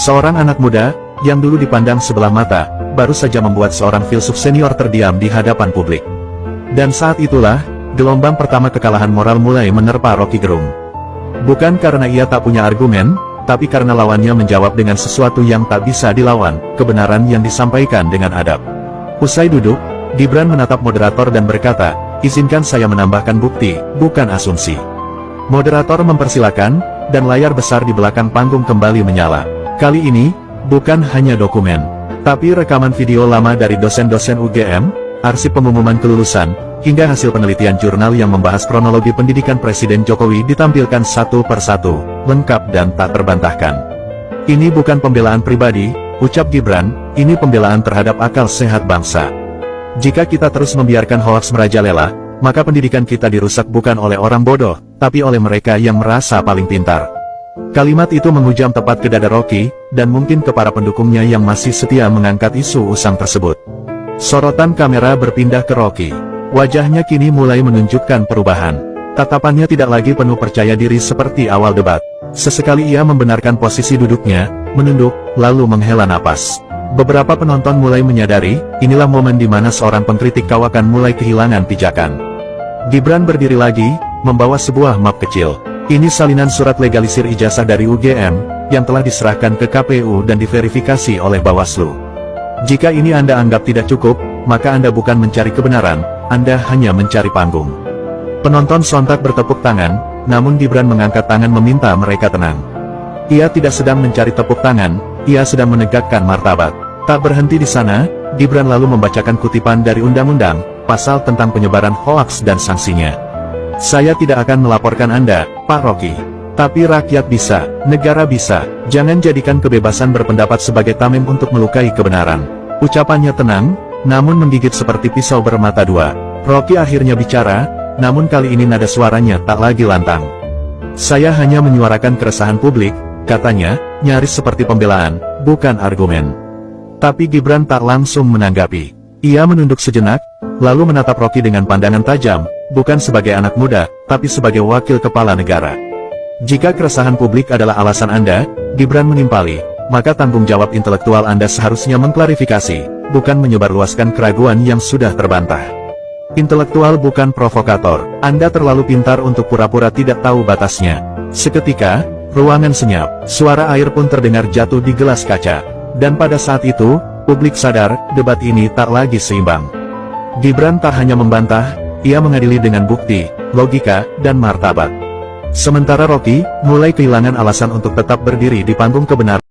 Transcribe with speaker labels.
Speaker 1: Seorang anak muda, yang dulu dipandang sebelah mata, baru saja membuat seorang filsuf senior terdiam di hadapan publik. Dan saat itulah, gelombang pertama kekalahan moral mulai menerpa Rocky Gerung. Bukan karena ia tak punya argumen, tapi karena lawannya menjawab dengan sesuatu yang tak bisa dilawan, kebenaran yang disampaikan dengan adab. Usai duduk, Gibran menatap moderator dan berkata, "Izinkan saya menambahkan bukti, bukan asumsi." Moderator mempersilakan, dan layar besar di belakang panggung kembali menyala. Kali ini, bukan hanya dokumen, tapi rekaman video lama dari dosen-dosen UGM, arsip pengumuman kelulusan, hingga hasil penelitian jurnal yang membahas kronologi pendidikan Presiden Jokowi ditampilkan satu persatu, lengkap dan tak terbantahkan. "Ini bukan pembelaan pribadi," ucap Gibran, "ini pembelaan terhadap akal sehat bangsa. Jika kita terus membiarkan hoaks merajalela, maka pendidikan kita dirusak bukan oleh orang bodoh, tapi oleh mereka yang merasa paling pintar." Kalimat itu menghujam tepat ke dada Rocky, dan mungkin ke para pendukungnya yang masih setia mengangkat isu usang tersebut. Sorotan kamera berpindah ke Rocky. Wajahnya kini mulai menunjukkan perubahan. Tatapannya tidak lagi penuh percaya diri seperti awal debat. Sesekali ia membenarkan posisi duduknya, menunduk, lalu menghela napas. Beberapa penonton mulai menyadari, inilah momen di mana seorang pengkritik kawakan mulai kehilangan pijakan. Gibran berdiri lagi, membawa sebuah map kecil. "Ini salinan surat legalisir ijazah dari UGM, yang telah diserahkan ke KPU dan diverifikasi oleh Bawaslu. Jika ini Anda anggap tidak cukup, maka Anda bukan mencari kebenaran, Anda hanya mencari panggung." Penonton sontak bertepuk tangan, namun Gibran mengangkat tangan meminta mereka tenang. Ia tidak sedang mencari tepuk tangan, ia sedang menegakkan martabat. Tak berhenti di sana, Gibran lalu membacakan kutipan dari undang-undang, pasal tentang penyebaran hoaks dan sanksinya. "Saya tidak akan melaporkan Anda, Pak Rocky. Tapi rakyat bisa, negara bisa. Jangan jadikan kebebasan berpendapat sebagai tameng untuk melukai kebenaran." Ucapannya tenang, namun menggigit seperti pisau bermata dua. Rocky akhirnya bicara, namun kali ini nada suaranya tak lagi lantang. "Saya hanya menyuarakan keresahan publik," katanya, nyaris seperti pembelaan, bukan argumen. Tapi Gibran tak langsung menanggapi. Ia menunduk sejenak, lalu menatap Rocky dengan pandangan tajam, bukan sebagai anak muda, tapi sebagai wakil kepala negara. "Jika keresahan publik adalah alasan Anda," Gibran menimpali, "maka tanggung jawab intelektual Anda seharusnya mengklarifikasi, bukan menyebarluaskan keraguan yang sudah terbantah. Intelektual bukan provokator. Anda terlalu pintar untuk pura-pura tidak tahu batasnya." Seketika, ruangan senyap, suara air pun terdengar jatuh di gelas kaca. Dan pada saat itu, publik sadar, debat ini tak lagi seimbang. Gibran tak hanya membantah, ia mengadili dengan bukti, logika, dan martabat. Sementara Rocky, mulai kehilangan alasan untuk tetap berdiri di panggung kebenaran.